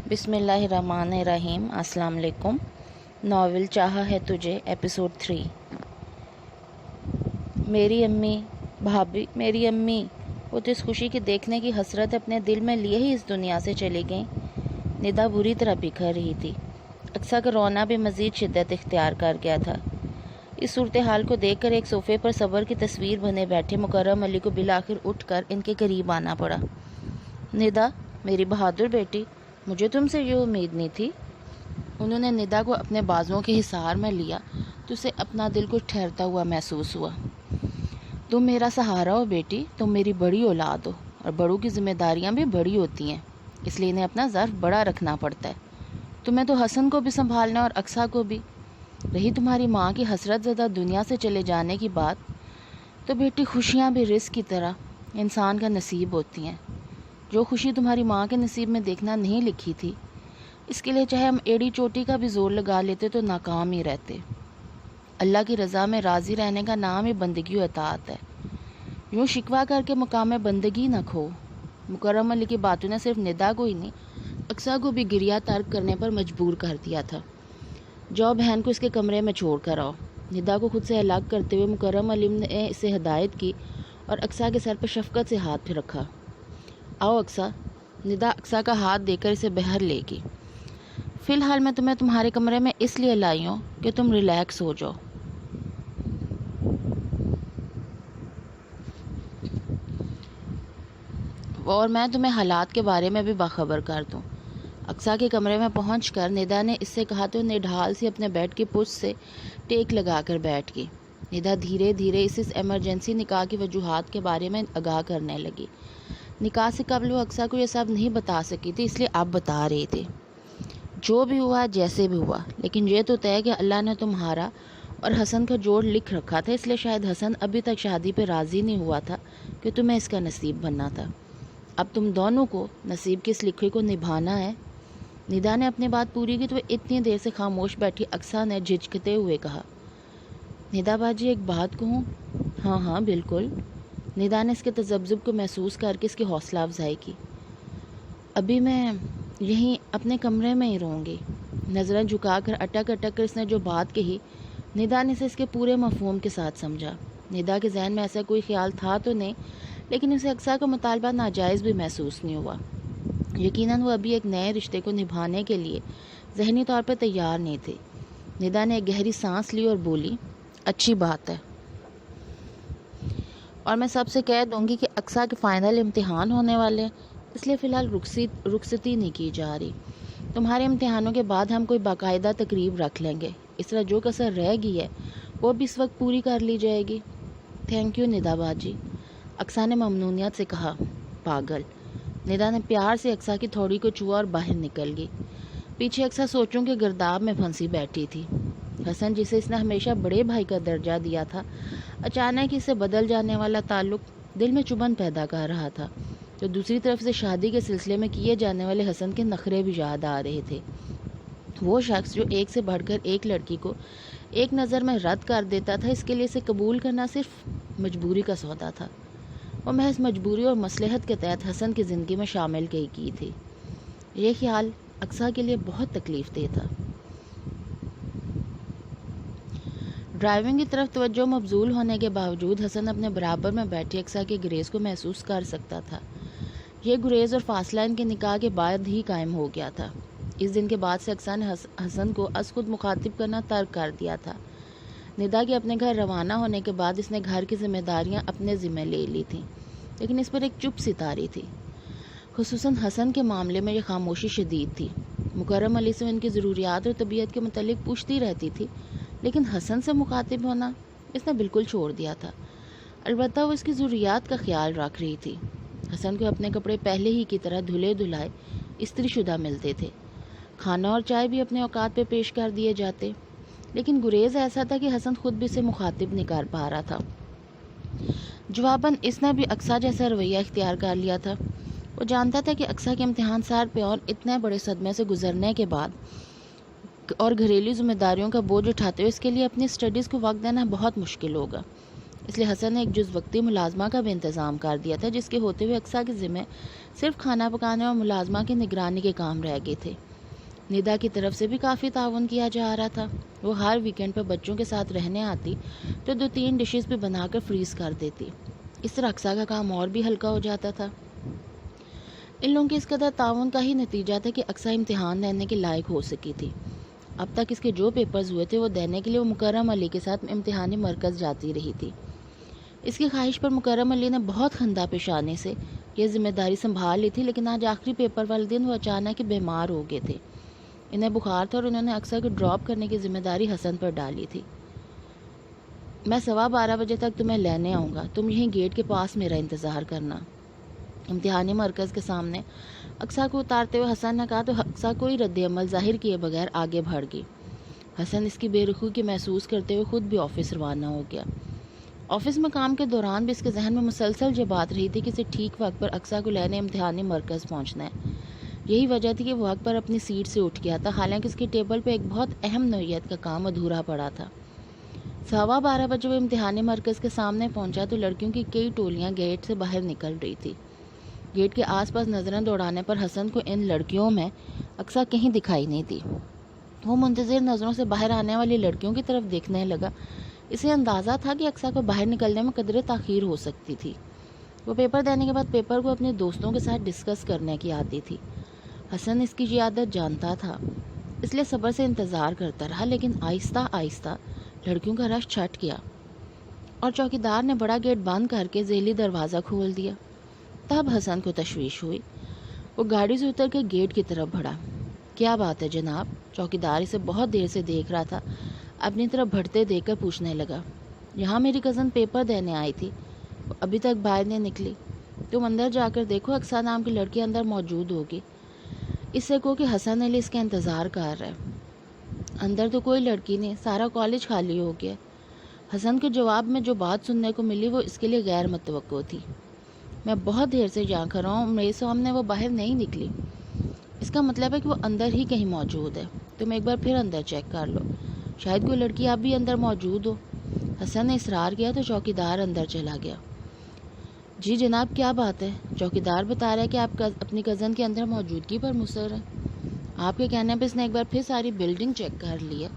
بسم اللہ الرحمن الرحیم۔ السلام علیکم۔ ناول چاہا ہے تجھے ایپیسوڈ 3۔ میری امی وہ تو اس خوشی کے دیکھنے کی حسرت اپنے دل میں لیے ہی اس دنیا سے چلی گئیں۔ ندا بری طرح بکھر رہی تھی۔ اقصیٰ کا رونا بھی مزید شدت اختیار کر گیا تھا۔ اس صورتحال کو دیکھ کر ایک صوفے پر صبر کی تصویر بنے بیٹھے مکرم علی کو بالآخر اٹھ کر ان کے قریب آنا پڑا۔ ندا، میری بہادر بیٹی، مجھے تم سے یہ امید نہیں تھی۔ انہوں نے ندا کو اپنے بازوؤں کے حصار میں لیا تو اسے اپنا دل کچھ ٹھہرتا ہوا محسوس ہوا۔ تم میرا سہارا ہو بیٹی، تم میری بڑی اولاد ہو، اور بڑوں کی ذمہ داریاں بھی بڑی ہوتی ہیں، اس لیے انہیں اپنا ظرف بڑا رکھنا پڑتا ہے۔ تمہیں تو حسن کو بھی سنبھالنا اور اقصیٰ کو بھی۔ رہی تمہاری ماں کی حسرت زدہ دنیا سے چلے جانے کی بات، تو بیٹی خوشیاں بھی رزق کی طرح انسان کا نصیب ہوتی ہیں۔ جو خوشی تمہاری ماں کے نصیب میں دیکھنا نہیں لکھی تھی، اس کے لیے چاہے ہم ایڑی چوٹی کا بھی زور لگا لیتے تو ناکام ہی رہتے۔ اللہ کی رضا میں راضی رہنے کا نام ہی بندگی و اطاعت ہے۔ یوں شکوہ کر کے مقام بندگی نہ کھو۔ مکرم علی کی باتوں نے صرف ندا کو ہی نہیں، اقصیٰ کو بھی گریہ ترک کرنے پر مجبور کر دیا تھا۔ جاؤ بہن کو اس کے کمرے میں چھوڑ کر آؤ۔ ندا کو خود سے الگ کرتے ہوئے مکرم علی نے اسے ہدایت کی اور اقصیٰ کے سر پر شفقت سے ہاتھ رکھا۔ آؤ اقصیٰ۔ ندا اقصیٰ کا ہاتھ دے کر اسے بہر لے گی۔ فی الحال میں تمہیں تمہارے کمرے میں اس لیے لائی ہوں کہ تم ریلیکس ہو جاؤ۔ اور میں تمہیں حالات کے بارے میں بھی باخبر کر دوں۔ اقصیٰ کے کمرے میں پہنچ کر ندا نے اس سے کہا تو نڈھال سی اپنے بیڈ کی پشت سے ٹیک لگا کر بیٹھ گئی۔ ندا دھیرے دھیرے اس ایمرجنسی نکاح کی وجوہات کے بارے میں آگاہ کرنے لگی۔ نکاح سے قبل وہ اقصیٰ کو یہ سب نہیں بتا سکی تھی، اس لیے اب بتا رہی تھی۔ جو بھی ہوا جیسے بھی ہوا، لیکن یہ تو طے ہے کہ اللہ نے تمہارا اور حسن کا جوڑ لکھ رکھا تھا، اس لیے شاید حسن ابھی تک شادی پہ راضی نہیں ہوا تھا کہ تمہیں اس کا نصیب بننا تھا۔ اب تم دونوں کو نصیب کی اس لکھے کو نبھانا ہے۔ ندا نے اپنی بات پوری کی تو وہ اتنی دیر سے خاموش بیٹھی اقصیٰ نے جھجکتے ہوئے کہا، ندا باجی ایک بات کہوں؟ ہاں ہاں بالکل۔ ندا نے اس کے تذبذب کو محسوس کر کے اس کی حوصلہ افزائی کی۔ ابھی میں یہیں اپنے کمرے میں ہی رہوں گی۔ نظریں جھکا کر اٹک اٹک کر اس نے جو بات کہی، ندا نے اسے اس کے پورے مفہوم کے ساتھ سمجھا۔ ندا کے ذہن میں ایسا کوئی خیال تھا تو نہیں، لیکن اسے اقصیٰ کا مطالبہ ناجائز بھی محسوس نہیں ہوا۔ یقیناً وہ ابھی ایک نئے رشتے کو نبھانے کے لیے ذہنی طور پر تیار نہیں تھی۔ ندا نے ایک گہری سانس لی اور بولی، اچھی بات ہے، اور میں سب سے کہہ دوں گی کہ اقصیٰ کے فائنل امتحان ہونے والے ہیں، اس لیے فی الحال رخصتی نہیں کی جا رہی۔ تمہارے امتحانوں کے بعد ہم کوئی باقاعدہ تقریب رکھ لیں گے، اس طرح جو کسر رہ گئی ہے وہ بھی اس وقت پوری کر لی جائے گی۔ تھینک یو ندا باجی، اقصیٰ نے ممنونیت سے کہا۔ پاگل۔ ندا نے پیار سے اقصیٰ کی تھوڑی کو چھوا اور باہر نکل گئی۔ پیچھے اقصیٰ سوچوں کے گرداب میں پھنسی بیٹھی تھی۔ حسن، جسے اس نے ہمیشہ بڑے بھائی کا درجہ دیا تھا، اچانک اس سے بدل جانے والا تعلق دل میں چبھن پیدا کر رہا تھا، تو دوسری طرف سے شادی کے سلسلے میں کیے جانے والے حسن کے نخرے بھی یاد آ رہے تھے۔ وہ شخص جو ایک سے بڑھ کر ایک لڑکی کو ایک نظر میں رد کر دیتا تھا، اس کے لیے اسے قبول کرنا صرف مجبوری کا سودا تھا۔ وہ محض مجبوری اور مصلحت کے تحت حسن کی زندگی میں شامل کی تھی۔ یہ خیال اقصیٰ کے لیے بہت تکلیف دہ تھا۔ ڈرائیونگ کی طرف توجہ مبذول ہونے کے باوجود حسن اپنے برابر میں بیٹھی اقصیٰ کے گریز کو محسوس کر سکتا تھا۔ یہ گریز اور فاصلہ ان کے نکاح کے بعد ہی قائم ہو گیا تھا۔ اس دن کے بعد سے اقصیٰ نے حسن کو از خود مخاطب کرنا ترک کر دیا تھا۔ ندا کے اپنے گھر روانہ ہونے کے بعد اس نے گھر کی ذمہ داریاں اپنے ذمہ لے لی تھیں، لیکن اس پر ایک چپ سی طاری تھی۔ خصوصاً حسن کے معاملے میں یہ خاموشی شدید تھی۔ مکرم علی سے ان کی ضروریات اور طبیعت کے متعلق پوچھتی رہتی تھی، لیکن حسن سے مخاطب ہونا اس نے بالکل چھوڑ دیا تھا۔ البتہ وہ اس کی ضروریات کا خیال رکھ رہی تھی۔ حسن کو اپنے کپڑے پہلے ہی کی طرح دھلے دھلائے استری شدہ ملتے تھے، کھانا اور چائے بھی اپنے اوقات پہ پیش کر دیے جاتے، لیکن گریز ایسا تھا کہ حسن خود بھی اسے مخاطب نہیں کر پا رہا تھا۔ جواباً اس نے بھی اقصیٰ جیسا رویہ اختیار کر لیا تھا۔ وہ جانتا تھا کہ اقصیٰ کے امتحان سار پہ اور اتنے بڑے صدمے سے گزرنے کے بعد اور گھریلو ذمہ داریوں کا بوجھ اٹھاتے ہوئے اس کے لیے اپنی اسٹڈیز کو وقت دینا بہت مشکل ہوگا۔ اس لیے حسن نے ایک جز وقتی ملازمہ کا بھی انتظام کر دیا تھا، جس کے ہوتے ہوئے اقصیٰ کے ذمہ صرف کھانا پکانے اور ملازمہ کی نگرانی کے کام رہ گئے تھے۔ ندا کی طرف سے بھی کافی تعاون کیا جا رہا تھا۔ وہ ہر ویکنڈ پر بچوں کے ساتھ رہنے آتی تو 2-3 ڈشز بھی بنا کر فریز کر دیتی۔ اس طرح اقصیٰ کا کام اور بھی ہلکا ہو جاتا تھا۔ ان لوگوں کے اس قدر تعاون کا ہی نتیجہ تھا کہ اقصیٰ امتحان دینے کے لائق ہو سکی تھی۔ اب تک اس کے جو پیپرز ہوئے تھے وہ دینے کے لیے وہ مکرم علی کے ساتھ امتحانی مرکز جاتی رہی تھی۔ اس کی خواہش پر مکرم علی نے بہت خندہ پیشانی سے یہ ذمہ داری سنبھال لی تھی، لیکن آج آخری پیپر والے دن وہ اچانک بیمار ہو گئے تھے۔ انہیں بخار تھا اور انہوں نے اقصیٰ کو ڈراپ کرنے کی ذمہ داری حسن پر ڈالی تھی۔ میں 12:15 بجے تک تمہیں لینے آؤں گا، تم یہیں گیٹ کے پاس میرا انتظار کرنا۔ امتحانی مرکز کے سامنے اقصیٰ کو اتارتے ہوئے حسن نے کہا تو اقصیٰ کوئی رد عمل ظاہر کیے بغیر آگے بڑھ گئی۔ حسن اس کی بے رخی کی محسوس کرتے ہوئے خود بھی آفس روانہ ہو گیا۔ آفس میں کام کے دوران بھی اس کے ذہن میں مسلسل یہ بات رہی تھی کہ اسے ٹھیک وقت پر اقصیٰ کو لینے امتحانی مرکز پہنچنا ہے۔ یہی وجہ تھی کہ وہ وقت پر اپنی سیٹ سے اٹھ گیا تھا، حالانکہ اس کی ٹیبل پہ ایک بہت اہم نوعیت کا کام ادھورا پڑا تھا۔ 12:15 بجے وہ امتحانی مرکز کے سامنے پہنچا تو لڑکیوں کی کئی ٹولیاں گیٹ سے باہر نکل رہی تھی۔ گیٹ کے آس پاس نظریں دوڑانے پر حسن کو ان لڑکیوں میں اقصیٰ کہیں دکھائی نہیں دی۔ وہ منتظر نظروں سے باہر آنے والی لڑکیوں کی طرف دیکھنے لگا۔ اسے اندازہ تھا کہ اقصیٰ کو باہر نکلنے میں قدرے تاخیر ہو سکتی تھی۔ وہ پیپر دینے کے بعد پیپر کو اپنے دوستوں کے ساتھ ڈسکس کرنے کی عادی تھی۔ حسن اس کی یہ عادت جانتا تھا، اس لیے صبر سے انتظار کرتا رہا، لیکن آہستہ آہستہ لڑکیوں کا رش چھٹ گیا اور چوکیدار نے بڑا گیٹ بند کر کے ذیلی دروازہ کھول دیا۔ تب حسن کو تشویش ہوئی۔ وہ گاڑی سے اتر کے گیٹ کی طرف بڑھا۔ کیا بات ہے جناب؟ چوکیدار اسے بہت دیر سے دیکھ رہا تھا، اپنی طرف بڑھتے دیکھ کر پوچھنے لگا۔ یہاں میری کزن پیپر دینے آئی تھی، وہ ابھی تک باہر نہیں نکلی، تم اندر جا کر دیکھو، اقصیٰ نام کی لڑکی اندر موجود ہوگی۔ اس سے کہو کہ حسن علی اس کا انتظار کر رہا ہے۔ اندر تو کوئی لڑکی نہیں، سارا کالج خالی ہو گیا۔ حسن کے جواب میں جو بات سننے کو ملی وہ اس کے لیے غیر متوقع تھی۔ میں بہت دیر سے جہاں کھڑا ہوں، میرے سامنے وہ باہر نہیں نکلی۔ اس کا مطلب ہے کہ وہ اندر ہی کہیں موجود ہے۔ تم ایک بار پھر اندر چیک کر لو، شاید کوئی لڑکی اب بھی اندر موجود ہو۔ حسن نے اصرار کیا تو چوکیدار اندر چلا گیا۔ جی جناب، کیا بات ہے؟ چوکیدار بتا رہا ہے کہ آپ اپنی کزن کے اندر موجودگی پر مصر ہے۔ آپ کے کہنے پہ اس نے ایک بار پھر ساری بلڈنگ چیک کر لی ہے،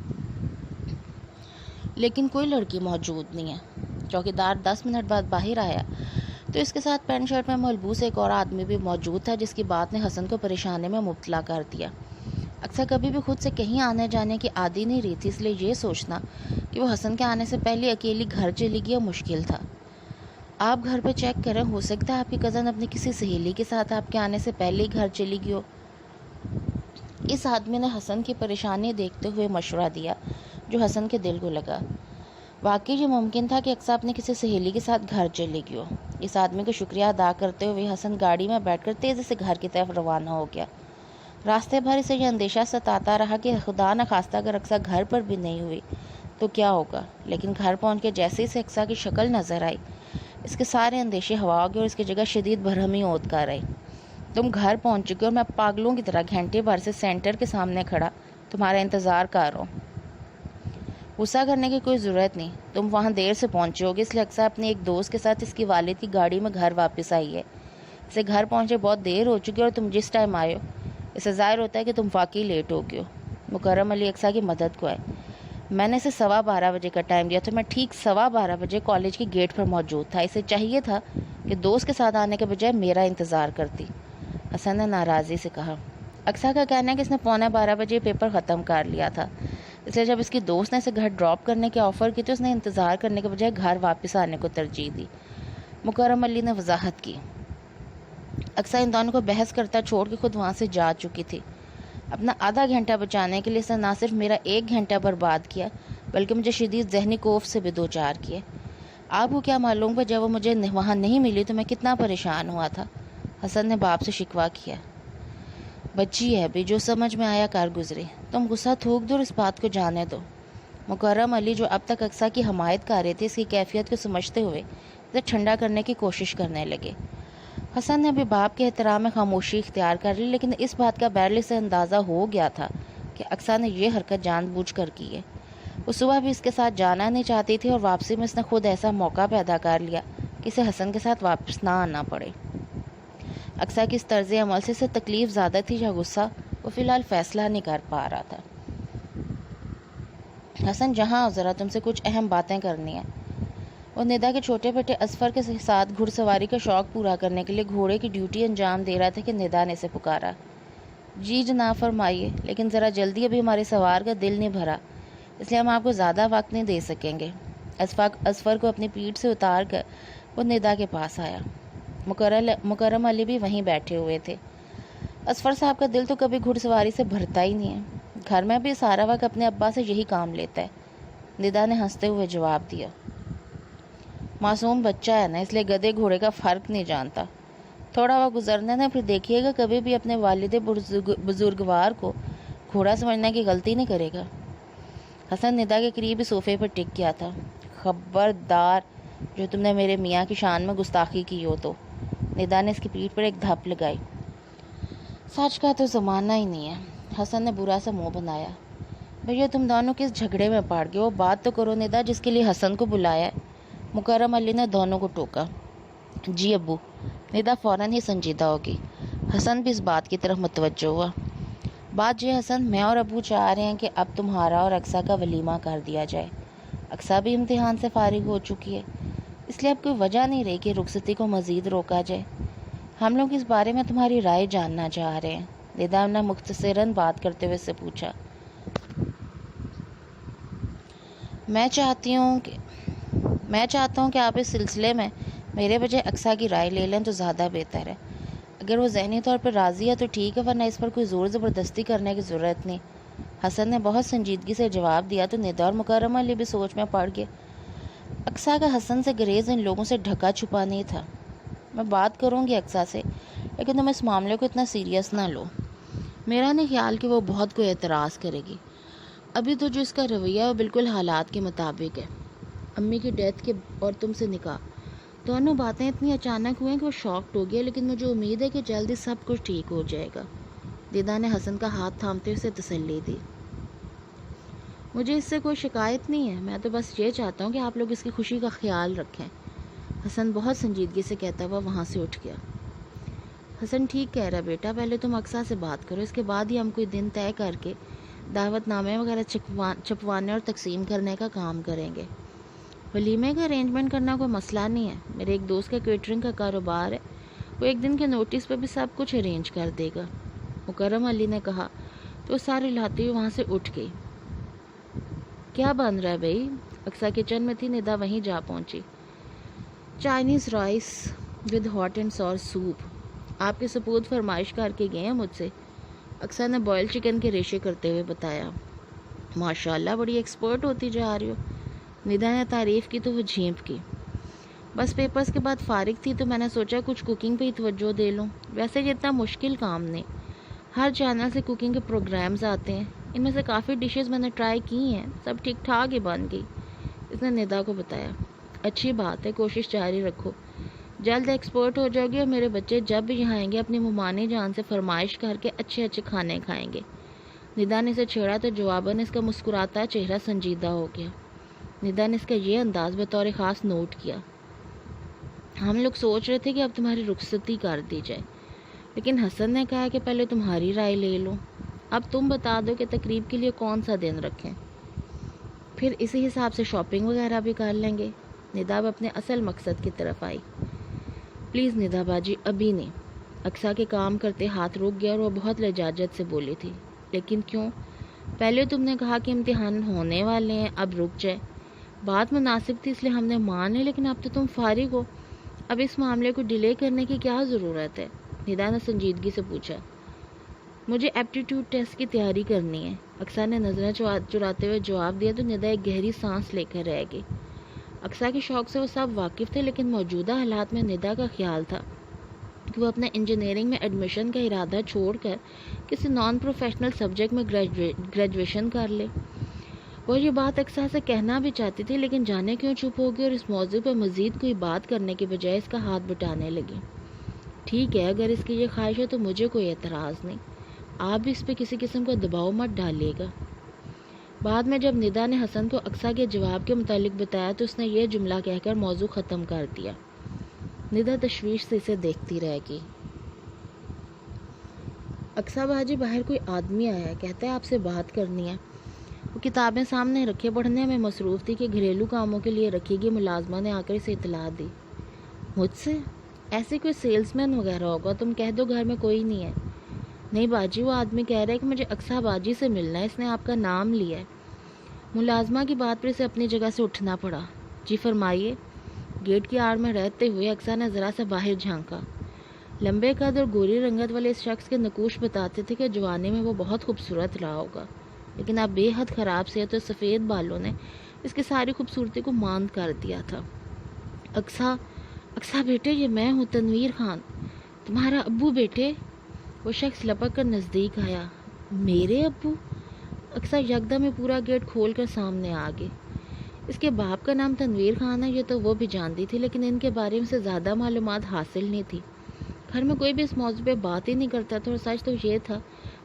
لیکن کوئی لڑکی موجود نہیں ہے۔ چوکیدار 10 منٹ بعد باہر آیا تو اس کے ساتھ پینٹ شرٹ میں ملبوس ایک اور آدمی بھی موجود تھا، جس کی بات نے حسن کو پریشانی میں مبتلا کر دیا۔ اکثر کبھی بھی خود سے کہیں آنے جانے کی عادی نہیں رہی تھی، اس لیے یہ سوچنا کہ وہ حسن کے آنے سے پہلے اکیلی گھر چلی گئی مشکل تھا۔ آپ گھر پہ چیک کریں، ہو سکتا ہے آپ کی کزن اپنی کسی سہیلی کے ساتھ آپ کے آنے سے پہلے ہی گھر چلی گئی ہو۔ اس آدمی نے حسن کی پریشانی دیکھتے ہوئے مشورہ دیا جو حسن کے دل کو لگا۔ واقعی یہ ممکن تھا کہ اقصیٰ اپنی کسی سہیلی کے ساتھ گھر چلی گئی ہو۔ اس آدمی کو شکریہ ادا کرتے ہوئے حسن گاڑی میں بیٹھ کر تیزی سے گھر کی طرف روانہ ہو گیا۔ راستے بھر اسے یہ اندیشہ ستاتا رہا کہ خدا نخواستہ اگر اقصیٰ گھر پر بھی نہیں ہوئی تو کیا ہوگا، لیکن گھر پہنچ کے جیسے اسے اقصیٰ کی شکل نظر آئی، اس کے سارے اندیشے ہوا ہو گئے اور اس کی جگہ شدید برہمی اوت کر آئی۔ تم گھر پہنچ چکے اور میں پاگلوں کی طرح گھنٹے بھر سے سینٹر کے سامنے کھڑا تمہارا انتظار کر رہا ہوں۔ غصہ کرنے کی کوئی ضرورت نہیں، تم وہاں دیر سے پہنچے ہوگی، اس لیے اقصیٰ اپنے ایک دوست کے ساتھ اس کی والد کی گاڑی میں گھر واپس آئی ہے۔ اسے گھر پہنچے بہت دیر ہو چکی اور تم جس ٹائم آئے ہو اسے ظاہر ہوتا ہے کہ تم واقعی لیٹ ہو گئے ہو۔ مکرم علی اقصیٰ کی مدد کو آئے۔ میں نے اسے 12:15 بجے کا ٹائم دیا تو میں ٹھیک 12:15 بجے کالج کے گیٹ پر موجود تھا۔ اسے چاہیے تھا کہ دوست کے ساتھ آنے کے بجائے میرا انتظار کرتی، حسن نے ناراضی سے کہا۔ اقصیٰ کا کہنا ہے کہ اس نے 11:45 بجے پیپر ختم کر لیا تھا، اس لیے جب اس کی دوست نے اسے گھر ڈراپ کرنے کی آفر کی تو اس نے انتظار کرنے کے بجائے گھر واپس آنے کو ترجیح دی، مکرم علی نے وضاحت کی۔ اقصیٰ ان دونوں کو بحث کرتا چھوڑ کے خود وہاں سے جا چکی تھی۔ اپنا آدھا گھنٹہ بچانے کے لیے اس نے نہ صرف میرا 1 گھنٹہ برباد کیا بلکہ مجھے شدید ذہنی کوف سے بھی دوچار کیے۔ آپ کو کیا معلوم کہ جب وہ مجھے وہاں نہیں ملی تو میں کتنا پریشان ہوا تھا، حسن نے باپ سے شکوہ کیا۔ بچی ہے ابھی، جو سمجھ میں آیا کر گزری، تم غصہ تھوک دو اور اس بات کو جانے دو۔ مکرم علی جو اب تک اقصیٰ کی حمایت کر رہے تھے اس کی کیفیت کو سمجھتے ہوئے اسے ٹھنڈا کرنے کی کوشش کرنے لگے۔ حسن نے ابھی باپ کے احترام میں خاموشی اختیار کر لی، لیکن اس بات کا بہرحال سے اندازہ ہو گیا تھا کہ اقصیٰ نے یہ حرکت جان بوجھ کر کی ہے۔ وہ صبح بھی اس کے ساتھ جانا نہیں چاہتی تھی اور واپسی میں اس نے خود ایسا موقع پیدا کر لیا کہ اسے حسن کے ساتھ واپس نہ آنا پڑے۔ اقصیٰ کی اس طرز عمل سے تکلیف زیادہ تھی یا غصہ، وہ فی الحال فیصلہ نہیں کر پا رہا تھا۔ حسن جہاں ذرا تم سے کچھ اہم باتیں کرنی ہیں۔ وہ ندا کے چھوٹے بیٹے اصفر کے ساتھ گھڑ سواری کا شوق پورا کرنے کے لیے گھوڑے کی ڈیوٹی انجام دے رہا تھا کہ ندا نے اسے پکارا۔ جی جناب فرمائیے، لیکن ذرا جلدی، ابھی ہمارے سوار کا دل نہیں بھرا، اس لیے ہم آپ کو زیادہ وقت نہیں دے سکیں گے۔ اصفر کو اپنی پیٹھ سے اتار کر وہ ندا کے پاس آیا۔ مکرم علی بھی وہیں بیٹھے ہوئے تھے۔ اصفر صاحب کا دل تو کبھی گھڑ سواری سے بھرتا ہی نہیں ہے، گھر میں بھی سارا وقت اپنے ابا سے یہی کام لیتا ہے، ندا نے ہنستے ہوئے جواب دیا۔ معصوم بچہ ہے نا، اس لیے گدھے گھوڑے کا فرق نہیں جانتا۔ تھوڑا وقت گزرنے دیں، پھر دیکھیے گا کبھی بھی اپنے والد بزرگوار کو گھوڑا سمجھنے کی غلطی نہیں کرے گا۔ حسن ندا کے قریب ہی صوفے پر ٹک گیا تھا۔ خبردار جو تم نے میرے میاں کی شان میں گستاخی کی ہو تو۔ ندا نے اس کی پیٹھ پر ایک دھپ لگائی۔ سچ کا تو زمانہ ہی نہیں ہے، حسن نے برا سا منہ بنایا۔ بھیا تم دونوں کس جھگڑے میں پڑ گئے، وہ بات تو کرو ندا جس کے لیے حسن کو بلایا ہے۔ مکرم علی نے دونوں کو ٹوکا۔ جی ابو، ندا فوراً ہی سنجیدہ ہوگی۔ حسن بھی اس بات کی طرف متوجہ ہوا۔ بات یہ حسن، میں اور ابو چاہ رہے ہیں کہ اب تمہارا اور اقصیٰ کا ولیمہ کر دیا جائے۔ اقصیٰ بھی امتحان سے فارغ ہو چکی ہے، اس لیے اب کوئی وجہ نہیں رہی کہ رخصتی کو مزید روکا جائے۔ ہم لوگ اس بارے میں تمہاری رائے جاننا چاہ رہے ہیں۔ ندا نے مختصراً بات کرتے ہوئے سے پوچھا۔ میں چاہتا ہوں کہ آپ اس سلسلے میں میرے بجائے اقصیٰ کی رائے لے لیں تو زیادہ بہتر ہے۔ اگر وہ ذہنی طور پر راضی ہے تو ٹھیک ہے، ورنہ اس پر کوئی زور زبردستی کرنے کی ضرورت نہیں۔ حسن نے بہت سنجیدگی سے جواب دیا تو ندا اور مکرم علی بھی سوچ میں پڑ گئے۔ اقصیٰ کا حسن سے گریز ان لوگوں سے ڈھکا چھپا نہیں تھا۔ میں بات کروں گی اقصیٰ سے، لیکن تم اس معاملے کو اتنا سیریس نہ لو۔ میرا نہیں خیال کہ وہ بہت کوئی اعتراض کرے گی۔ ابھی تو جو اس کا رویہ ہے وہ بالکل حالات کے مطابق ہے۔ امی کی ڈیتھ کے اور تم سے نکاح، دونوں باتیں اتنی اچانک ہوئیں کہ وہ شاکڈ ہو گیا، لیکن مجھے امید ہے کہ جلدی سب کچھ ٹھیک ہو جائے گا۔ ندا نے حسن کا ہاتھ تھامتے اسے تسلی دی۔ مجھے اس سے کوئی شکایت نہیں ہے، میں تو بس یہ چاہتا ہوں کہ آپ لوگ اس کی خوشی کا خیال رکھیں۔ حسن بہت سنجیدگی سے کہتا ہوا وہاں سے اٹھ گیا۔ حسن ٹھیک کہہ رہا بیٹا، پہلے تم اقصیٰ سے بات کرو، اس کے بعد ہی ہم کوئی دن طے کر کے دعوت نامے وغیرہ چھپوانے اور تقسیم کرنے کا کام کریں گے۔ ولیمے کا ارینجمنٹ کرنا کوئی مسئلہ نہیں ہے، میرے ایک دوست کا کیٹرنگ کا کاروبار ہے، وہ ایک دن کے نوٹس پہ بھی سب کچھ ارینج کر دے گا۔ مکرم علی نے کہا تو وہ سارے لاتے ہوئے وہاں سے اٹھ گئی۔ کیا بن رہا ہے بھائی؟ اقصیٰ کچن میں تھی، ندا وہیں جا پہنچی۔ Chinese rice with hot and sour soup, آپ کے سپود فرمائش کر کے گئے ہیں مجھ سے، اقصیٰ نے بوائل چکن کے ریشے کرتے ہوئے بتایا۔ ماشاءاللہ بڑی ایکسپرٹ ہوتی جا رہی ہو۔ ندا نے تعریف کی تو وہ جھینپ کی۔ بس پیپرز کے بعد فارغ تھی تو میں نے سوچا کچھ کوکنگ پہ ہی توجہ دے لوں۔ ویسے یہ اتنا مشکل کام نہیں، ہر چینل سے کوکنگ کے پروگرامز آتے ہیں، ان میں سے کافی ڈشز میں نے ٹرائی کی ہیں، سب ٹھیک ٹھاک ہی بن گئی، اس نے ندا کو بتایا۔ اچھی بات ہے، کوشش جاری رکھو، جلد ایکسپرٹ ہو جاؤ گی اور میرے بچے جب بھی یہاں آئیں گے اپنی ممانی جان سے فرمائش کر کے اچھے اچھے کھانے کھائیں گے۔ ندا نے اسے چھیڑا تو جواباً اس کا مسکراتا چہرہ سنجیدہ ہو گیا۔ ندا نے اس کا یہ انداز بطور خاص نوٹ کیا۔ ہم لوگ سوچ رہے تھے کہ اب تمہاری رخصتی کر دی جائے، لیکن حسن نے کہا کہ پہلے تمہاری رائے لے لوں۔ اب تم بتا دو کہ تقریب کے لیے کون سا دن رکھیں، پھر اسی حساب سے شاپنگ وغیرہ بھی کر لیں گے۔ ندا اب اپنے اصل مقصد کی طرف آئی۔ پلیز ندا باجی، ابھی نہیں۔ اقصیٰ کے کام کرتے ہاتھ رک گیا اور وہ بہت لجاجت سے بولی تھی۔ لیکن کیوں؟ پہلے تم نے کہا کہ امتحان ہونے والے ہیں، اب رک جائے۔ بات مناسب تھی اس لیے ہم نے مان لی، لیکن اب تو تم فارغ ہو، اب اس معاملے کو ڈیلے کرنے کی کیا ضرورت ہے؟ ندا نے سنجیدگی سے پوچھا۔ مجھے ایپٹیٹیوڈ ٹیسٹ کی تیاری کرنی ہے، اقصیٰ نے نظریں چراتے ہوئے جواب دیا تو ندا ایک گہری سانس لے کر رہ گئی۔ اقصیٰ کے شوق سے وہ سب واقف تھے، لیکن موجودہ حالات میں ندا کا خیال تھا کہ وہ اپنا انجینئرنگ میں ایڈمیشن کا ارادہ چھوڑ کر کسی نان پروفیشنل سبجیکٹ میں گریجویشن کر لے۔ وہ یہ بات اقصیٰ سے کہنا بھی چاہتی تھی، لیکن جانے کیوں چپ ہو گئی اور اس موضوع پر مزید کوئی بات کرنے کے بجائے اس کا ہاتھ بٹانے لگی۔ ٹھیک ہے، اگر اس کی یہ خواہش ہے تو مجھے کوئی اعتراض نہیں، آپ بھی اس پہ کسی قسم کا دباؤ مت ڈالیے گا۔ بعد میں جب ندا نے حسن کو اقصیٰ کے جواب کے متعلق بتایا تو اس نے یہ جملہ کہہ کر موضوع ختم کر دیا۔ ندا تشویش سے اسے دیکھتی رہ گئی۔ اقصیٰ باجی باہر کوئی آدمی آیا ہے، کہتا ہے آپ سے بات کرنی ہے۔ وہ کتابیں سامنے رکھے پڑھنے میں مصروف تھی کہ گھریلو کاموں کے لیے رکھی گئی ملازمہ نے آ کر اسے اطلاع دی۔ مجھ سے؟ ایسے کوئی سیلس مین وغیرہ ہوگا، تم کہہ دو گھر میں کوئی نہیں ہے۔ نہیں باجی، وہ آدمی کہہ رہا ہے کہ مجھے اقصیٰ باجی سے ملنا ہے، اس نے آپ کا نام لیا ہے۔ ملازمہ کی بات پر اسے اپنی جگہ سے اٹھنا پڑا۔ جی فرمائیے۔ گیٹ کی آڑ میں رہتے ہوئے اقصیٰ نے ذرا سا باہر جھانکا۔ لمبے قد اور گوری رنگت والے اس شخص کے نقوش بتاتے تھے کہ جوانی میں وہ بہت خوبصورت رہا ہوگا، لیکن اب بے حد خراب صحت اور سفید بالوں نے اس کی ساری خوبصورتی کو ماند کر دیا تھا۔ اقصیٰ بیٹے، یہ میں ہوں، تنویر خان، تمہارا ابو بیٹے۔ وہ شخص لپک کر نزدیک آیا۔ میرے ابو؟ اقصیٰ یکدم میں پورا گیٹ کھول کر سامنے آ گئی۔ اس کے باپ کا نام تنویر خان ہے، یہ تو وہ بھی جانتی تھی، لیکن ان کے بارے میں سے زیادہ معلومات حاصل نہیں تھی۔ گھر میں کوئی بھی اس موضوع پہ بات ہی نہیں کرتا تھا، اور سچ تو یہ تھا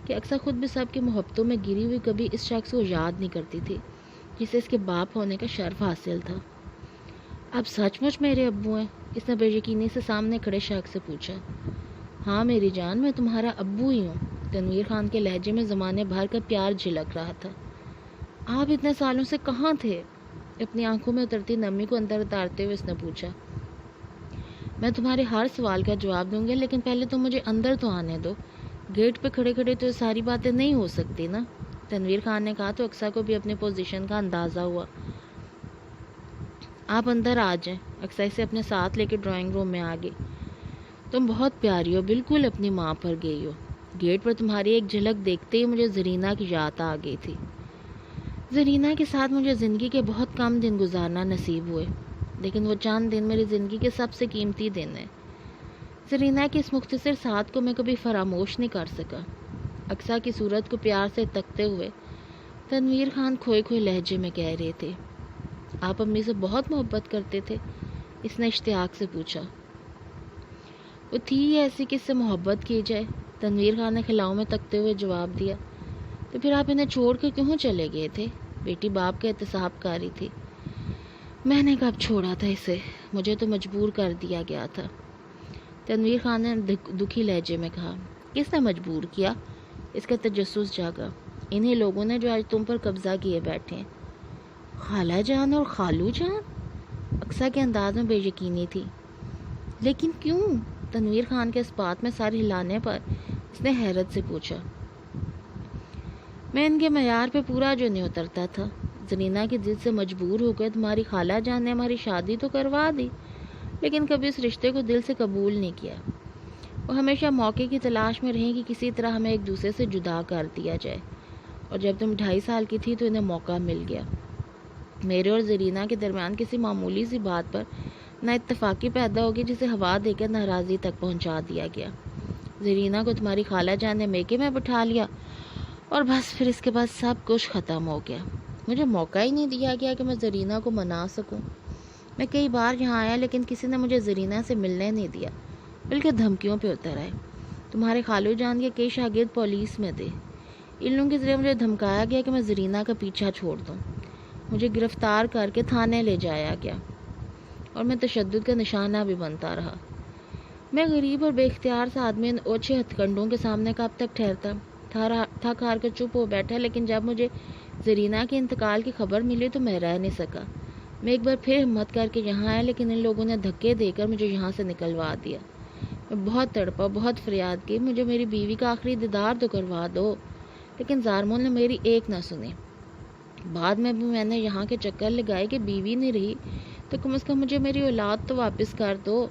کہ اقصیٰ خود بھی سب کی محبتوں میں گری ہوئی کبھی اس شخص کو یاد نہیں کرتی تھی جسے اس کے باپ ہونے کا شرف حاصل تھا۔ اب سچ مچ میرے ابو ہیں؟ اس نے بے یقینی سے سامنے کھڑے شخص سے پوچھا۔ ہاں میری جان، میں تمہارا ابو ہی ہوں۔ تنویر خان کے لہجے میں زمانے بھر کا پیار جھلک رہا تھا۔ آپ اتنے سالوں سے کہاں تھے؟ اپنی آنکھوں میں اترتی نمی کو اندر اتارتے ہوئے اس نے پوچھا۔ میں تمہارے ہر سوال کا جواب دوں گی، لیکن پہلے تم مجھے اندر تو آنے دو۔ گیٹ پہ کھڑے کھڑے تو یہ ساری باتیں نہیں ہو سکتی نا، تنویر خان نے کہا تو اقصیٰ کو بھی اپنی پوزیشن کا اندازہ ہوا۔ آپ اندر آ جائیں۔ اقصیٰ اسے اپنے ساتھ لے کے ڈرائنگ روم میں آ گئی۔ تم بہت پیاری ہو، بالکل اپنی ماں پر گئی ہو۔ گیٹ پر تمہاری ایک جھلک دیکھتے ہی مجھے زرینہ کی یاد آ گئی تھی۔ زرینہ کے ساتھ مجھے زندگی کے بہت کم دن گزارنا نصیب ہوئے، لیکن وہ چند دن میری زندگی کے سب سے قیمتی دن ہیں۔ زرینہ کے اس مختصر ساتھ کو میں کبھی فراموش نہیں کر سکا۔ اقصیٰ کی صورت کو پیار سے تکتے ہوئے تنویر خان کھوئے کھوئے لہجے میں کہہ رہے تھے۔ آپ امی سے بہت محبت کرتے تھے؟ اس نے اشتیاق سے پوچھا۔ وہ تھی ہی ایسی کہ اس سے محبت کی جائے، تنویر خان نے خلاؤں میں تکتے ہوئے جواب دیا۔ تو پھر آپ انہیں چھوڑ کے کیوں چلے گئے تھے؟ بیٹی باپ کا احتساب کاری تھی۔ میں نے کب چھوڑا تھا اسے، مجھے تو مجبور کر دیا گیا تھا، تنویر خان نے دکھی لہجے میں کہا۔ کس نے مجبور کیا؟ اس کا تجسس جاگا۔ انہی لوگوں نے جو آج تم پر قبضہ کیے بیٹھے ہیں۔ خالہ جان اور خالو جان؟ اقصیٰ کے انداز میں بے یقینی تھی۔ لیکن کیوں؟ تنویر خان کے اس بات میں سر ہلانے پر اس نے حیرت سے پوچھا۔ میں ان کے معیار پہ پورا جو نہیں اترتا تھا۔ زرینہ کی ضد سے مجبور ہو کر تمہاری خالہ جان نے ہماری شادی تو کروا دی، لیکن کبھی اس رشتے کو دل سے قبول نہیں کیا۔ وہ ہمیشہ موقع کی تلاش میں رہیں کہ کسی طرح ہمیں ایک دوسرے سے جدا کر دیا جائے، اور جب تم 2.5 سال کی تھی تو انہیں موقع مل گیا۔ میرے اور زرینہ کے درمیان کسی معمولی سی بات پر نہ اتفاقی پیدا ہوگی جسے ہوا دے کر ناراضی تک پہنچا دیا گیا۔ زرینہ کو تمہاری خالہ جان نے میکے میں بٹھا لیا، اور بس پھر اس کے بعد سب کچھ ختم ہو گیا۔ مجھے موقع ہی نہیں دیا گیا کہ میں زرینہ کو منا سکوں۔ میں کئی بار یہاں آیا، لیکن کسی نے مجھے زرینہ سے ملنے نہیں دیا، بلکہ دھمکیوں پہ اتر آئے۔ تمہارے خالو جان کے کئی شاگرد پولیس میں تھے، ان لوگوں کے ذریعے مجھے دھمکایا گیا کہ میں زرینہ کا پیچھا چھوڑ دوں۔ مجھے گرفتار کر کے تھانے لے جایا گیا، اور میں تشدد کا نشانہ بھی بنتا رہا۔ میں غریب اور بے اختیار سا آدمی ان اوچھے ہتھ کنڈوں کے سامنے کب تک ٹھہرتا؟ تھک ہار کر چپ ہو بیٹھا، لیکن جب مجھے زرینہ کے انتقال کی خبر ملی تو میں رہ نہیں سکا۔ میں ایک بار پھر ہمت کر کے یہاں آیا، لیکن ان لوگوں نے دھکے دے کر مجھے یہاں سے نکلوا دیا۔ میں بہت تڑپا، بہت فریاد کی، مجھے میری بیوی کا آخری دیدار تو کروا دو، لیکن زارمول نے میری ایک نہ سنی۔ بعد میں بھی میں نے یہاں کے چکر لگائے کہ بیوی نہیں رہی تو کم از کم مجھے میری اولاد تو واپس کر دو،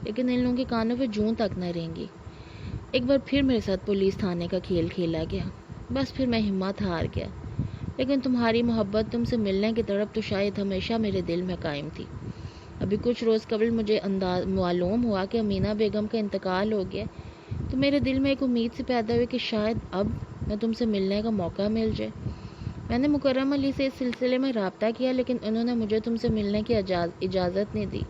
لیکن ان لوگوں کے کانوں پہ جوں تک نہ رہیں گی۔ ایک بار پھر میرے ساتھ پولیس تھانے کا کھیل کھیلا گیا، بس پھر میں ہمت ہار گیا، لیکن تمہاری محبت، تم سے ملنے کی تڑپ تو شاید ہمیشہ میرے دل میں قائم تھی۔ ابھی کچھ روز قبل مجھے معلوم ہوا کہ امینہ بیگم کا انتقال ہو گیا، تو میرے دل میں ایک امید سی پیدا ہوئی کہ شاید اب میں تم سے ملنے کا موقع مل جائے۔ میں نے مکرم علی سے اس سلسلے میں رابطہ کیا، لیکن انہوں نے مجھے تم سے ملنے کی اجازت نہیں دی۔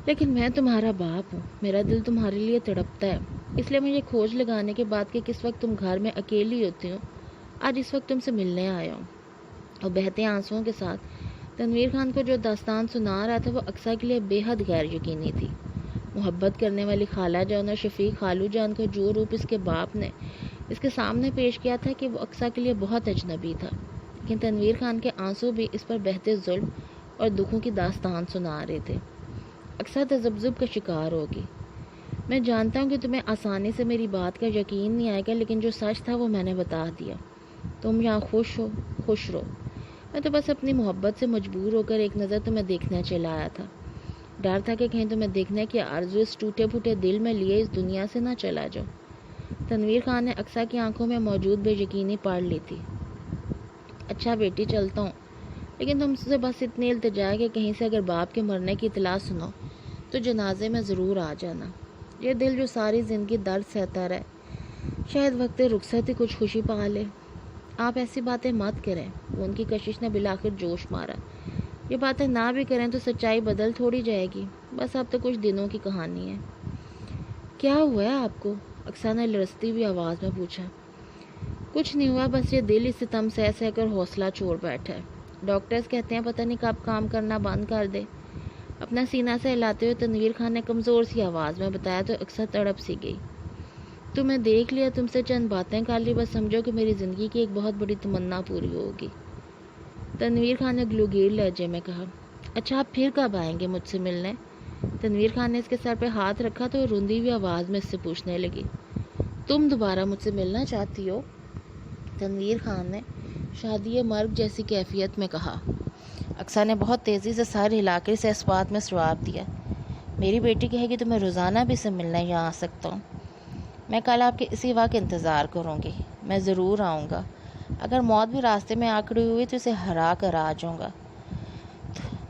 لیکن میں تمہارا باپ ہوں، میرا دل تمہارے لیے تڑپتا ہے، اس لیے مجھے کھوج لگانے کے بعد کہ کس وقت تم گھر میں اکیلی ہوتی ہو، آج اس وقت تم سے ملنے آیا ہوں۔ اور بہتے آنسوؤں کے ساتھ تنویر خان کو جو داستان سنا رہا تھا وہ اقصیٰ کے لیے بے حد غیر یقینی تھی۔ محبت کرنے والی خالہ جان اور شفیق خالو جان کا جو روپ اس کے باپ نے اس کے سامنے پیش کیا تھا کہ وہ اقصیٰ کے لیے بہت اجنبی تھا، لیکن تنویر خان کے آنسو بھی اس پر بہتے ظلم اور دکھوں کی داستان سنا رہے تھے۔ اقصیٰ تذبذب کا شکار ہوگی۔ میں جانتا ہوں کہ تمہیں آسانی سے میری بات کا یقین نہیں آئے گا، لیکن جو سچ تھا وہ میں نے بتا دیا۔ تم یہاں خوش رہو۔ میں تو بس اپنی محبت سے مجبور ہو کر ایک نظر تمہیں دیکھنا چلا آیا تھا۔ ڈر تھا کہ کہیں تمہیں دیکھنے کی آرزو اس ٹوٹے پھوٹے دل میں لیے اس دنیا سے نہ چلا جاؤ۔ تنویر خان نے اقصیٰ کی آنکھوں میں موجود بے یقینی پڑھ لی تھی۔ اچھا بیٹی چلتا ہوں، لیکن تم سے بس اتنی التجا ہے کہ کہیں سے اگر باپ کے مرنے کی اطلاع سنو تو جنازے میں ضرور آ جانا۔ یہ دل جو ساری زندگی درد سہتا رہے، شاید وقت رخصت ہی کچھ خوشی پا لے۔ آپ ایسی باتیں مت کریں، وہ ان کی کشش نے بلاخر جوش مارا۔ یہ باتیں نہ بھی کریں تو سچائی بدل تھوڑی جائے گی، بس اب تو کچھ دنوں کی کہانی ہے۔ کیا ہوا ہے آپ کو؟ اقصیٰ نے لرزتی ہوئی آواز میں پوچھا۔ کچھ نہیں ہوا، بس یہ دل اس ستم سہ کر حوصلہ چھوڑ بیٹھا ہے۔ ڈاکٹرز کہتے ہیں پتہ نہیں کب کام کرنا بند کر دے۔ اپنا سینہ سے ہلاتے ہوئے تنویر خان نے کمزور سی آواز میں بتایا تو اقصیٰ تڑپ سی گئی۔ تمہیں دیکھ لیا، تم سے چند باتیں کر لی، بس سمجھو کہ میری زندگی کی ایک بہت بڑی تمنا پوری ہوگی، تنویر خان نے گلوگیر لہجے میں کہا۔ اچھا آپ پھر کب آئیں گے مجھ سے ملنے؟ تنویر خان نے اس کے سر پہ ہاتھ رکھا تو روندی ہوئی آواز میں اس سے پوچھنے لگی۔ تم دوبارہ مجھ سے ملنا چاہتی ہو؟ تنویر خان نے شادی مرگ جیسی کیفیت میں کہا۔ اقصیٰ نے بہت تیزی سے سر ہلا کر اسے اس بات میں جواب دیا۔ میری بیٹی کہے گی تو میں روزانہ بھی سے ملنے یہاں آ سکتا ہوں۔ میں کل آپ کے اسی وقت انتظار کروں گی، میں ضرور آؤں گا۔ اگر موت بھی راستے میں آ کھڑی ہوئی تو اسے ہرا کر آ جاؤں گا،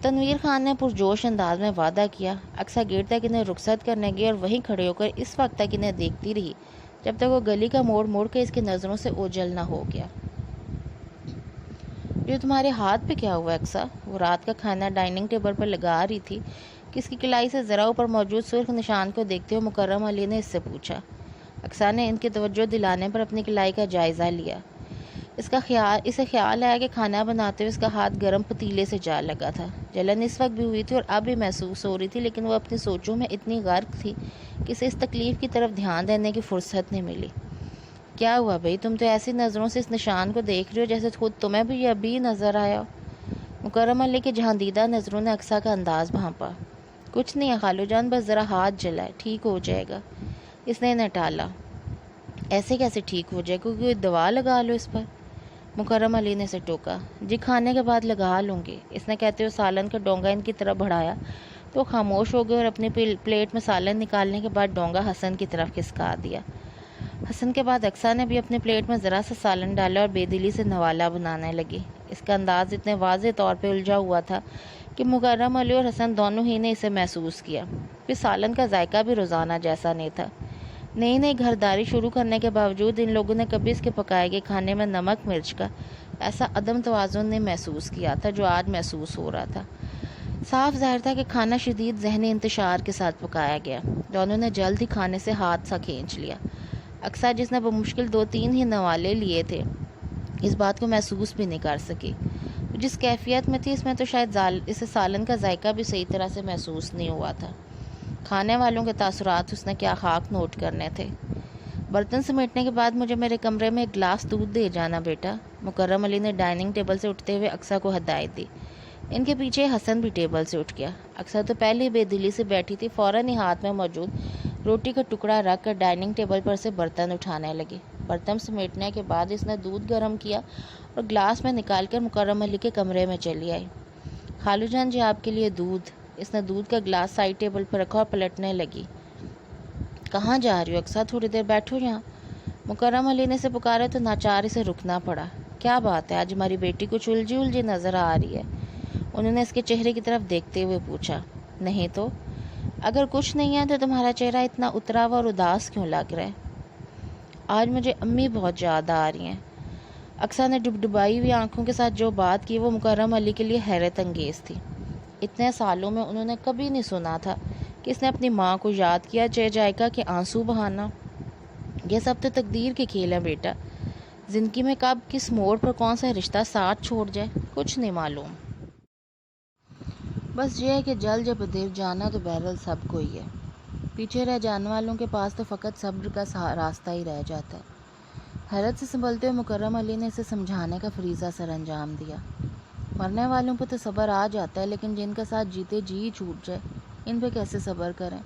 تنویر خان نے پرجوش انداز میں وعدہ کیا۔ اقصیٰ گیٹ تک انہیں رخصت کرنے گئی اور وہیں کھڑے ہو کر اس وقت تک انہیں دیکھتی رہی جب تک وہ گلی کا موڑ موڑ کے اس کی نظروں سے اوجھل نہ ہو گیا۔ جو تمہارے ہاتھ پہ کیا ہوا اقصیٰ؟ وہ رات کا کھانا ڈائننگ ٹیبل پر لگا رہی تھی کہ اس کی کلائی سے ذرا اوپر موجود سرخ نشان کو دیکھتے ہوئے مکرم علی نے اس سے پوچھا۔ اقصیٰ نے ان کی توجہ دلانے پر اپنی کلائی کا جائزہ لیا۔ اسے خیال آیا کہ کھانا بناتے ہوئے اس کا ہاتھ گرم پتیلے سے جا لگا تھا۔ جلن اس وقت بھی ہوئی تھی اور اب بھی محسوس ہو رہی تھی، لیکن وہ اپنی سوچوں میں اتنی غرق تھی کہ اسے اس تکلیف کی طرف دھیان دینے کی فرصت نہیں ملی۔ کیا ہوا بھائی؟ تم تو ایسی نظروں سے اس نشان کو دیکھ رہی ہو جیسے خود تمہیں بھی یہ ابھی نظر آیا ہو۔ مکرم علی کی جہاندیدہ نظروں نے اقصیٰ کا انداز بھانپا۔ کچھ نہیں ہے خالو جان، بس ذرا ہاتھ جلا ہے، ٹھیک ہو جائے گا۔ اس نے انہیں ٹالا۔ ایسے کیسے ٹھیک ہو جائے گا؟ کوئی دوا لگا لو اس پر، مکرم علی نے اسے ٹوکا۔ جی کھانے کے بعد لگا لوں گی، اس نے کہتے ہوئے سالن کا ڈونگا ان کی طرف بڑھایا تو خاموش ہو گئے اور اپنی پلیٹ میں سالن نکالنے کے بعد ڈونگا حسن کی طرف کھسکا دیا۔ حسن کے بعد اقصیٰ نے بھی اپنی پلیٹ میں ذرا سا سالن ڈالا اور بے دلی سے نوالا بنانے لگی۔ اس کا انداز اتنے واضح طور پہ الجھا ہوا تھا کہ مکرم علی اور حسن دونوں ہی نے اسے محسوس کیا۔ پھر سالن کا ذائقہ بھی روزانہ جیسا نہیں تھا۔ نئی نئی گھرداری شروع کرنے کے باوجود ان لوگوں نے کبھی اس کے پکائے گئے کھانے میں نمک مرچ کا ایسا عدم توازن نہیں محسوس کیا تھا جو آج محسوس ہو رہا تھا۔ صاف ظاہر تھا کہ کھانا شدید ذہنی انتشار کے ساتھ پکایا گیا۔ دونوں نے جلد ہی کھانے سے ہاتھ سا کھینچ لیا۔ اقصیٰ جس نے بمشکل 2-3 ہی نوالے لیے تھے اس بات کو محسوس بھی نہیں کر سکی۔ جس کیفیت میں تھی اس میں تو شاید اسے سالن کا ذائقہ بھی صحیح طرح سے محسوس نہیں ہوا تھا۔ کھانے والوں کے تاثرات اس نے کیا خاک نوٹ کرنے تھے۔ برتن سمیٹنے کے بعد مجھے میرے کمرے میں ایک گلاس دودھ دے جانا بیٹا، مکرم علی نے ڈائننگ ٹیبل سے اٹھتے ہوئے اقصیٰ کو ہدایت دی۔ ان کے پیچھے حسن بھی ٹیبل سے اٹھ گیا۔ اقصیٰ تو پہلے بے دلی سے بیٹھی تھی، فوراً ہی ہاتھ میں موجود روٹی کا ٹکڑا رکھ کر ڈائننگ ٹیبل پر سے برتن اٹھانے لگی۔ برتن سمیٹنے کے بعد اس نے دودھ گرم کیا اور گلاس میں نکال کر مکرم علی کے کمرے میں چلی آئی۔ خالو جان جی آپ کے لیے دودھ۔ اس نے دودھ کا گلاس سائڈ ٹیبل پر رکھا اور پلٹنے لگی۔ کہاں جا رہی ہو اقصیٰ؟ تھوڑی دیر بیٹھو یہاں، مکرم علی نے اسے پکارا تو ناچار اسے رکنا پڑا۔ کیا بات ہے، آج ہماری بیٹی کچھ الجھی نظر آ رہی ہے، انہوں نے اس کے چہرے کی طرف دیکھتے ہوئے پوچھا۔ نہیں تو اگر کچھ نہیں ہے تو تمہارا چہرہ اتنا اترا ہوا اور اداس کیوں لگ رہا ہے؟ آج مجھے امی بہت یاد آ رہی ہیں۔ اقصیٰ نے ڈبڈبائی ہوئی آنکھوں کے ساتھ جو بات کی وہ مکرم علی کے لیے حیرت انگیز تھی۔ اتنے سالوں میں انہوں نے کبھی نہیں سنا تھا کہ اس نے اپنی ماں کو یاد کیا جائکا کہ آنسو بہانا۔ یہ سب تو تقدیر کے کھیل ہیں بیٹا، زندگی میں کب کس موڑ پر کون سا رشتہ ساتھ چھوڑ جائے کچھ نہیں معلوم۔ بس یہ ہے کہ جل جب دیر جانا تو بہرحال سب کو ہی ہے۔ پیچھے رہ جانے والوں کے پاس تو فقط صبر کا راستہ ہی رہ جاتا ہے۔ حیرت سے سنبھلتے ہوئے مکرم علی نے اسے سمجھانے کا فریضہ سر انجام دیا۔ مرنے والوں پہ تو صبر آ جاتا ہے، لیکن جن کا ساتھ جیتے جی چھوٹ جائے ان پہ کیسے صبر کریں؟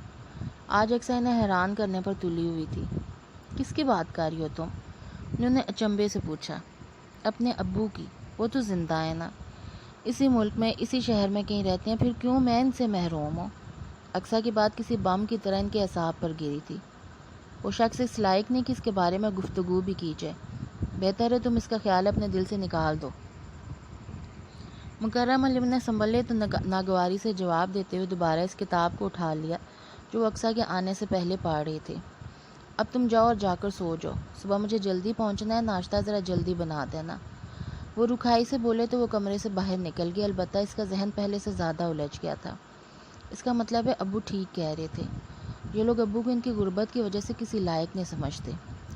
آج اکثر انہیں حیران کرنے پر تلی ہوئی تھی۔ کس کی بات کر رہی ہو تم؟ انہوں نے اچنبے سے پوچھا۔ اپنے ابو کی، وہ تو زندہ ہے نا، اسی ملک میں اسی شہر میں کہیں رہتے ہیں، پھر کیوں میں ان سے محروم ہوں؟ اقصیٰ کی بات کسی بم کی طرح ان کے اعصاب پر گری تھی۔ وہ شخص اس لائق نہیں کہ اس کے بارے میں گفتگو بھی کی جائے، بہتر ہے تم اس کا خیال اپنے دل سے نکال دو۔ مکرم علی نے سنبھلے تو ناگواری سے جواب دیتے ہوئے دوبارہ اس کتاب کو اٹھا لیا جو وہ اقصیٰ کے آنے سے پہلے پڑھ رہی تھی۔ اب تم جاؤ اور جا کر سو جاؤ، صبح مجھے جلدی پہنچنا ہے، ناشتہ ذرا جلدی بنا دینا۔ وہ رکھائی سے بولے تو وہ کمرے سے باہر نکل گئی، البتہ اس کا ذہن پہلے سے زیادہ الجھ گیا تھا۔ اس کا مطلب ہے ابو ٹھیک کہہ رہے تھے، یہ لوگ ابو کو ان کی غربت کی وجہ سے کسی لائق نہیں سمجھتے،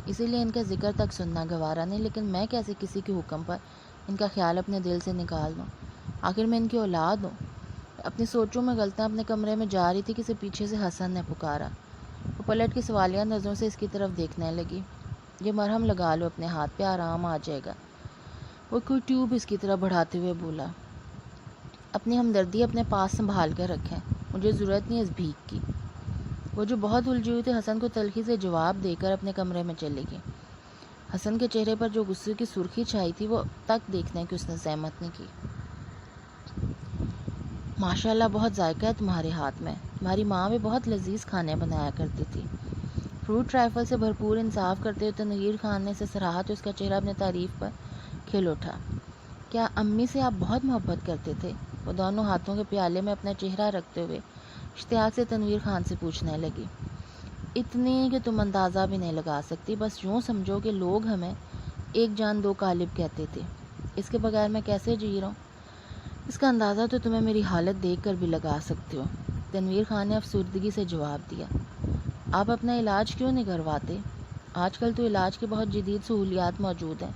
اسی لیے ان کا ذکر تک سننا گوارا نہیں، لیکن میں کیسے کسی کے حکم پر ان کا خیال اپنے دل سے نکال دوں؟ آخر میں ان کی اولاد ہوں۔ اپنی سوچوں میں غلطاں اپنے کمرے میں جا رہی تھی کہ اسے پیچھے سے حسن نے پکارا۔ وہ پلٹ کے سوالیہ نظروں سے اس کی طرف دیکھنے لگی۔ یہ مرہم لگا لو اپنے ہاتھ پہ، آرام آ جائے گا۔ وہ کوئی ٹیوب اس کی طرف بڑھاتے ہوئے بولا۔ اپنی ہمدردی اپنے پاس سنبھال کر رکھیں، مجھے ضرورت نہیں اس بھیک کی۔ وہ جو بہت الجھی ہوئی تھی حسن کو تلخی سے جواب دے کر اپنے کمرے میں چلی گئی۔ حسن کے چہرے پر جو غصے کی سرخی چھائی تھی وہ تک دیکھنے کی اس نے زحمت نہیں کی۔ ماشاءاللہ بہت ذائقہ ہے تمہارے ہاتھ میں، تمہاری ماں بھی بہت لذیذ کھانے بنایا کرتی تھی۔ فروٹ رائفل سے بھرپور انصاف کرتے ہوئے تنویر خان نے اسے سراہا تو اس کا چہرہ اپنے تعریف پر کھل اٹھا۔ کیا امی سے آپ بہت محبت کرتے تھے؟ وہ دونوں ہاتھوں کے پیالے میں اپنا چہرہ رکھتے ہوئے اشتیاق سے تنویر خان سے پوچھنے لگی۔ اتنی کہ تم اندازہ بھی نہیں لگا سکتی، بس یوں سمجھو کہ لوگ ہمیں ایک جان دو قالب کہتے تھے، اس کے بغیر میں کیسے جی رہا ہوں؟ اس کا اندازہ تو تمہیں میری حالت دیکھ کر بھی لگا سکتے ہو۔ تنویر خان نے افسردگی سے جواب دیا۔ آپ اپنا علاج کیوں نہیں کرواتے؟ آج کل تو علاج کے بہت جدید سہولیات موجود ہیں،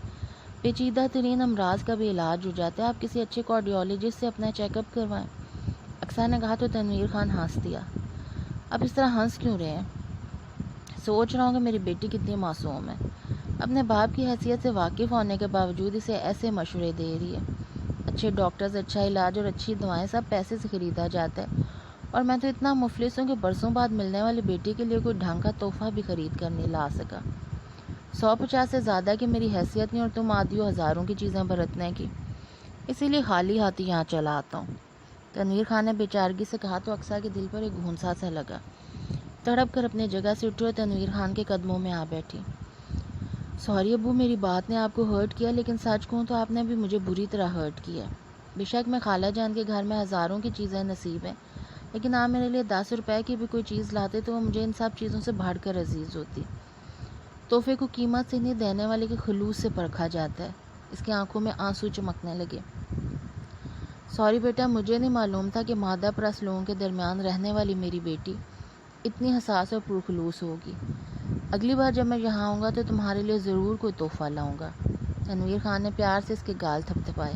پیچیدہ ترین امراض کا بھی علاج ہو جاتا ہے، آپ کسی اچھے کارڈیولوجسٹ سے اپنا چیک اپ کروائیں۔ اقصیٰ نے کہا تو تنویر خان ہنس دیا۔ اب اس طرح ہنس کیوں رہے ہیں؟ سوچ رہا ہوں کہ میری بیٹی کتنی معصوم ہے، اپنے باپ کی حیثیت سے واقف ہونے کے باوجود اسے ایسے مشورے دے رہی ہے۔ اچھے ڈاکٹرز، اچھا علاج اور اچھی دوائیں سب پیسے سے خریدا جاتا ہے، اور میں تو اتنا مفلس ہوں کہ برسوں بعد ملنے والی بیٹی کے لیے کوئی ڈھنگ کا تحفہ بھی خرید کر نہیں لا سکا۔ 150 سے زیادہ کی میری حیثیت نہیں، اور تم آدھیوں ہزاروں کی چیزیں برتنے کی، اسی لیے خالی ہاتھی یہاں چلا آتا ہوں۔ تنویر خان نے بے چارگی سے کہا تو اقصیٰ کے دل پر ایک گھونسا سا لگا۔ تڑپ کر اپنی جگہ سے اٹھی اور تنویر خان کے قدموں میں آ بیٹھی۔ سوری ابو، میری بات نے آپ کو ہرٹ کیا، لیکن سچ کہوں تو آپ نے بھی مجھے بری طرح ہرٹ کیا۔ بے شک میں خالہ جان کے گھر میں ہزاروں کی چیزیں نصیب ہیں، لیکن آپ میرے لیے 10 روپے کی بھی کوئی چیز لاتے تو وہ مجھے ان سب چیزوں سے بڑھ کر عزیز ہوتی۔ تحفے کو قیمت سے نہیں، دینے والے کے خلوص سے پرکھا جاتا ہے۔ اس کی آنکھوں میں آنسو چمکنے لگے۔ سوری بیٹا، مجھے نہیں معلوم تھا کہ مادہ پرست لوگوں کے درمیان رہنے والی میری بیٹی اتنی حساس اور پرخلوص ہوگی۔ اگلی بار جب میں یہاں آؤں گا تو تمہارے لیے ضرور کوئی تحفہ لاؤں گا۔ تنویر خان نے پیار سے اس کے گال تھپتھپائے۔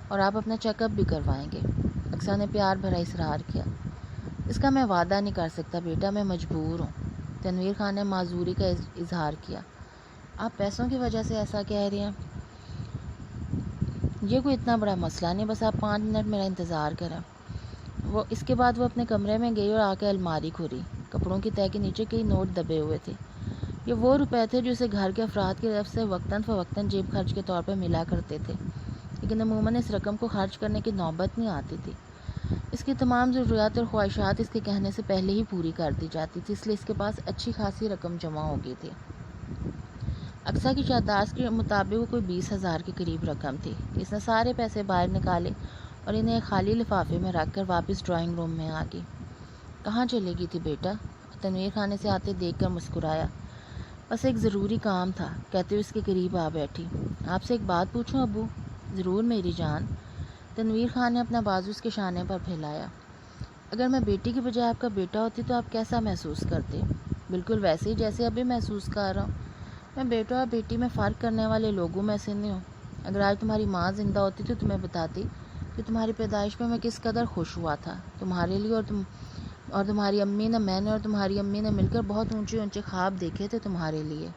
اور آپ اپنا چیک اپ بھی کروائیں گے؟ اقصیٰ نے پیار بھرا اصرار کیا۔ اس کا میں وعدہ نہیں کر سکتا بیٹا، میں مجبور ہوں۔ تنویر خان نے معذوری کا اظہار کیا۔ آپ پیسوں کی وجہ سے ایسا کہہ رہے ہیں؟ یہ کوئی اتنا بڑا مسئلہ نہیں، بس آپ 5 منٹ میرا انتظار کریں۔ اس کے بعد وہ اپنے کمرے میں گئی اور آ کے الماری کھولی۔ کپڑوں کی تہہ کے نیچے کئی نوٹ دبے ہوئے تھے۔ یہ وہ روپے تھے جو اسے گھر کے افراد کی طرف سے وقتاً فوقتاً جیب خرچ کے طور پر ملا کرتے تھے، لیکن عموماً اس رقم کو خرچ کرنے کی نوبت نہیں آتی تھی۔ اس کی تمام ضروریات اور خواہشات اس کے کہنے سے پہلے ہی پوری کر دی جاتی تھی، اس لیے اس کے پاس اچھی خاصی رقم جمع ہو گئی تھی۔ اقصیٰ کی یادداشت کے مطابق وہ کوئی 20,000 کے قریب رقم تھی۔ اس نے سارے پیسے باہر نکالے اور انہیں ایک خالی لفافے میں رکھ کر واپس ڈرائنگ روم میں آ گئی۔ کہاں چلے گئی تھی بیٹا؟ تنویر خان اسے آتے دیکھ کر مسکرایا۔ بس ایک ضروری کام تھا، کہتے ہوئے اس کے قریب آ بیٹھی۔ آپ سے ایک بات پوچھوں ابو؟ ضرور میری جان۔ تنویر خان نے اپنا بازو اس کے شانے پر پھیلایا۔ اگر میں بیٹی کی بجائے آپ کا بیٹا ہوتی تو آپ کیسا محسوس کرتے؟ بالکل ویسے ہی جیسے ابھی محسوس کر رہا ہوں۔ میں بیٹا اور بیٹی میں فرق کرنے والے لوگوں میں سے نہیں ہوں۔ اگر آج تمہاری ماں زندہ ہوتی تو تمہیں بتاتی کہ تمہاری پیدائش پہ میں کس قدر خوش ہوا تھا، تمہارے لیے اور اور تمہاری امی نے، میں نے اور تمہاری امی نے مل کر بہت اونچے اونچے خواب دیکھے تھے تمہارے لیے۔